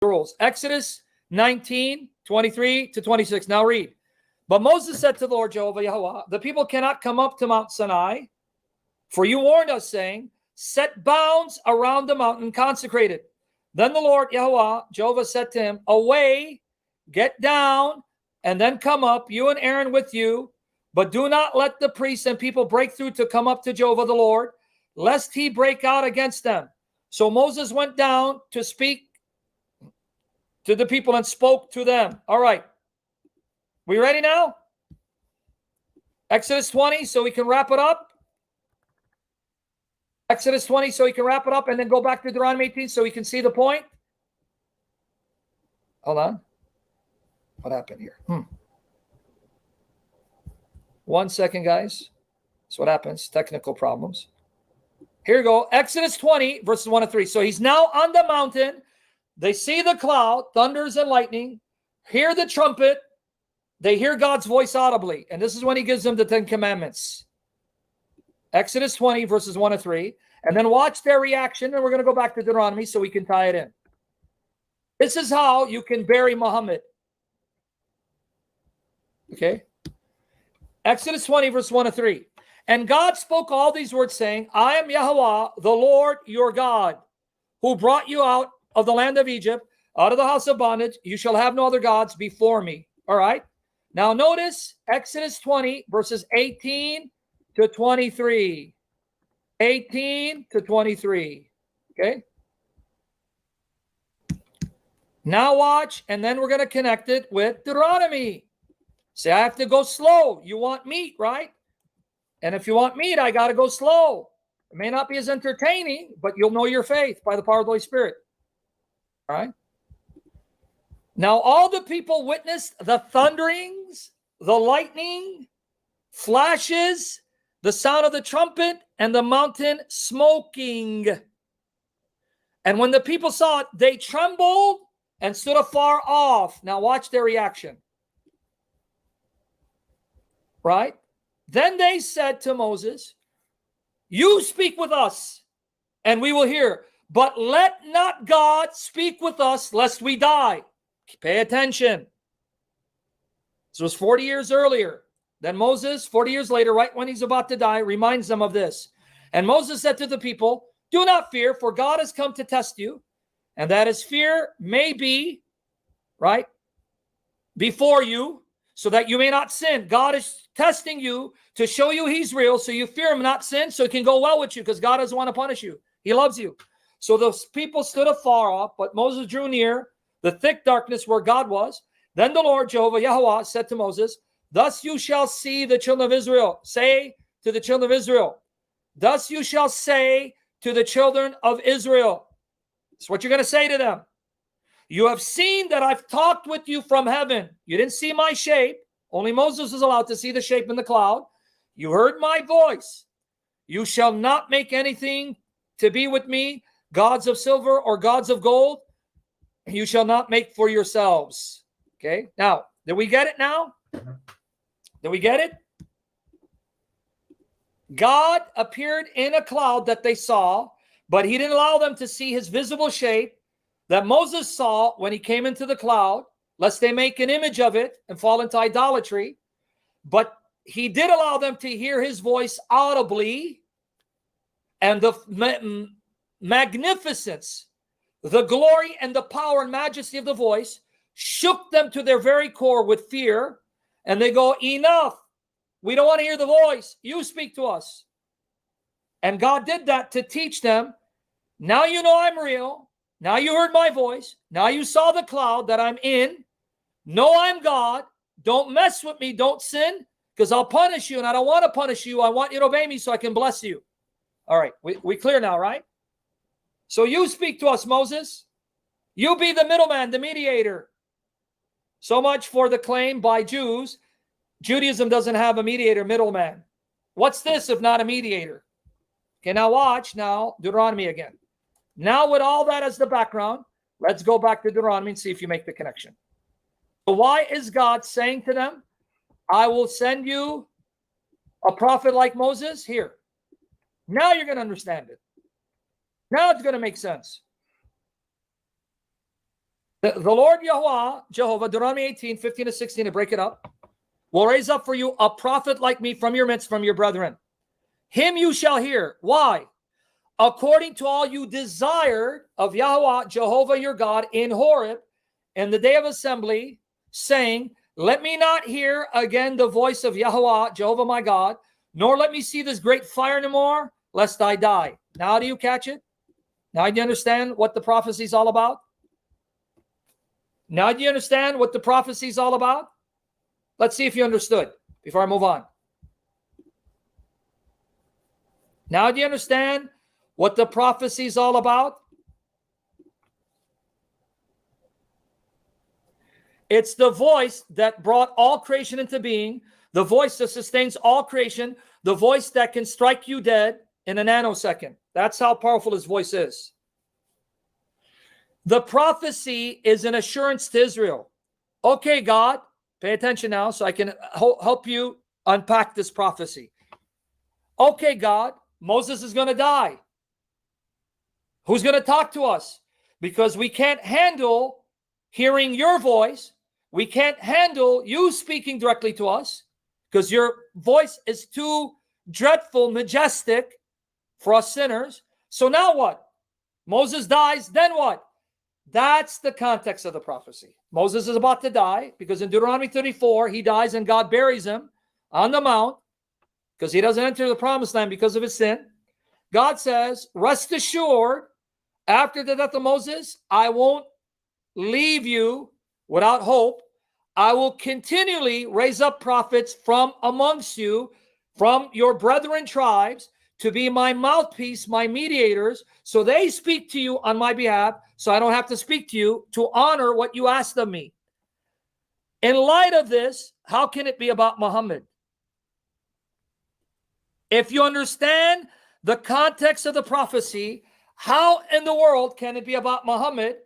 rules. Exodus 19:23-26. Now read. But Moses said to the Lord Jehovah Yahweh, the people cannot come up to Mount Sinai, for you warned us, saying, set bounds around the mountain consecrated. Then the Lord Yahweh, Jehovah, said to him, away, get down, and then come up, you and Aaron with you, but do not let the priests and people break through to come up to Jehovah the Lord, lest he break out against them. So Moses went down to speak to the people and spoke to them. All right. We ready now? Exodus 20, so we can wrap it up. Exodus 20, so we can wrap it up, and then go back to Deuteronomy 18 so we can see the point. Hold on. What happened here? 1 second, guys. That's what happens. Technical problems. Here we go. Exodus 20, verses 1 and 3. So he's now on the mountain. They see the cloud, thunders and lightning, hear the trumpet. They hear God's voice audibly. And this is when he gives them the 10 commandments. Exodus 20, verses 1 and 3. And then watch their reaction. And we're going to go back to Deuteronomy so we can tie it in. This is how you can bury Muhammad. Okay. Exodus 20, verse 1 and 3. And God spoke all these words, saying, I am Yahweh, the Lord your God, who brought you out of the land of Egypt, out of the house of bondage. You shall have no other gods before me. All right. Now notice Exodus 20, verses 18 to 23. 18 to 23. Okay. Now watch, and then we're going to connect it with Deuteronomy. Say, I have to go slow. You want meat, right? And if you want meat, I got to go slow. It may not be as entertaining, but you'll know your faith by the power of the Holy Spirit. All right. Now, all the people witnessed the thunderings, the lightning, flashes, the sound of the trumpet, and the mountain smoking. And when the people saw it, they trembled and stood afar off. Now, watch their reaction. Right? Then they said to Moses, you speak with us, and we will hear. But let not God speak with us, lest we die. Pay attention. This was 40 years earlier. Then Moses, 40 years later, right when he's about to die, reminds them of this. And Moses said to the people, do not fear, for God has come to test you, and that his fear may be, right, before you, so that you may not sin. God is testing you to show you he's real, so you fear him, not sin, so it can go well with you, because God doesn't want to punish you. He loves you. So the people stood afar off, but Moses drew near the thick darkness where God was. Then the Lord Jehovah Yahweh said to Moses, thus you shall see the children of Israel. Say to the children of Israel. Thus you shall say to the children of Israel. That's what you're going to say to them. You have seen that I've talked with you from heaven. You didn't see my shape. Only Moses was allowed to see the shape in the cloud. You heard my voice. You shall not make anything to be with me, gods of silver or gods of gold. You shall not make for yourselves. Okay. Now, did we get it now? Did we get it? God appeared in a cloud that they saw, but he didn't allow them to see his visible shape that Moses saw when he came into the cloud, lest they make an image of it and fall into idolatry. But he did allow them to hear his voice audibly, and the magnificence, the glory and the power and majesty of the voice shook them to their very core with fear. And they go, enough. We don't want to hear the voice. You speak to us. And God did that to teach them. Now you know I'm real. Now you heard my voice. Now you saw the cloud that I'm in. Know I'm God. Don't mess with me. Don't sin, because I'll punish you, and I don't want to punish you. I want you to obey me so I can bless you. All right. We clear now, right? So you speak to us, Moses. You be the middleman, the mediator. So much for the claim by Jews. Judaism doesn't have a mediator, middleman. What's this if not a mediator? Okay, now watch now Deuteronomy again. Now with all that as the background, let's go back to Deuteronomy and see if you make the connection. So why is God saying to them, I will send you a prophet like Moses? Here. Now you're going to understand it. Now it's going to make sense. The Lord Yahweh, Jehovah, Deuteronomy 18, 15 to 16, to break it up, will raise up for you a prophet like me from your midst, from your brethren. Him you shall hear. Why? According to all you desired of Yahweh, Jehovah your God, in Horeb, in the day of assembly, saying, let me not hear again the voice of Yahweh, Jehovah my God, nor let me see this great fire no more, lest I die. Now do you catch it? Now do you understand what the prophecy is all about? Now do you understand what the prophecy is all about? Let's see if you understood before I move on. Now do you understand what the prophecy is all about? It's the voice that brought all creation into being, the voice that sustains all creation, the voice that can strike you dead in a nanosecond. That's how powerful his voice is. The prophecy is an assurance to Israel. Okay, God, pay attention now so I can help you unpack this prophecy. Okay, God, Moses is going to die. Who's going to talk to us? Because we can't handle hearing your voice. We can't handle you speaking directly to us because your voice is too dreadful, majestic for us sinners. So now what? Moses dies, then what? That's the context of the prophecy. Moses is about to die because in Deuteronomy 34, he dies and God buries him on the mount because he doesn't enter the promised land because of his sin. God says, rest assured, after the death of Moses, I won't leave you without hope. I will continually raise up prophets from amongst you, from your brethren tribes, to be my mouthpiece, my mediators, so they speak to you on my behalf, so I don't have to speak to you, to honor what you asked of me. In light of this, how can it be about Muhammad? If you understand the context of the prophecy, how in the world can it be about Muhammad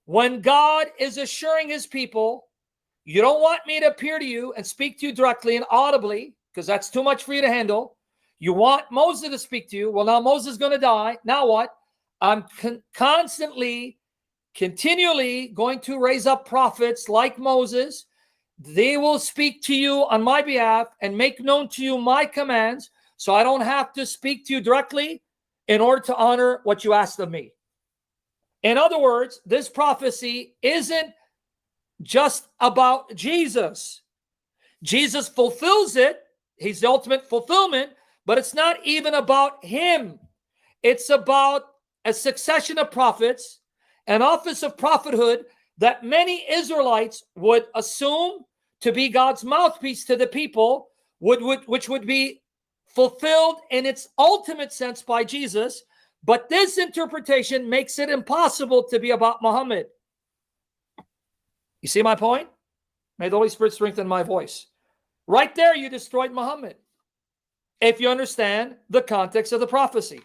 when God is assuring his people, you don't want me to appear to you and speak to you directly and audibly, because that's too much for you to handle. You want Moses to speak to you. Well, now Moses is going to die. Now what? I'm constantly, continually going to raise up prophets like Moses. They will speak to you on my behalf and make known to you my commands, so I don't have to speak to you directly in order to honor what you asked of me. In other words, this prophecy isn't just about Jesus. Jesus fulfills it. He's the ultimate fulfillment, but it's not even about him. It's about a succession of prophets, an office of prophethood that many Israelites would assume to be God's mouthpiece to the people, which would be fulfilled in its ultimate sense by Jesus. But this interpretation makes it impossible to be about Muhammad. You see my point? May the Holy Spirit strengthen my voice. Right there, you destroyed Muhammad. If you understand the context of the prophecy.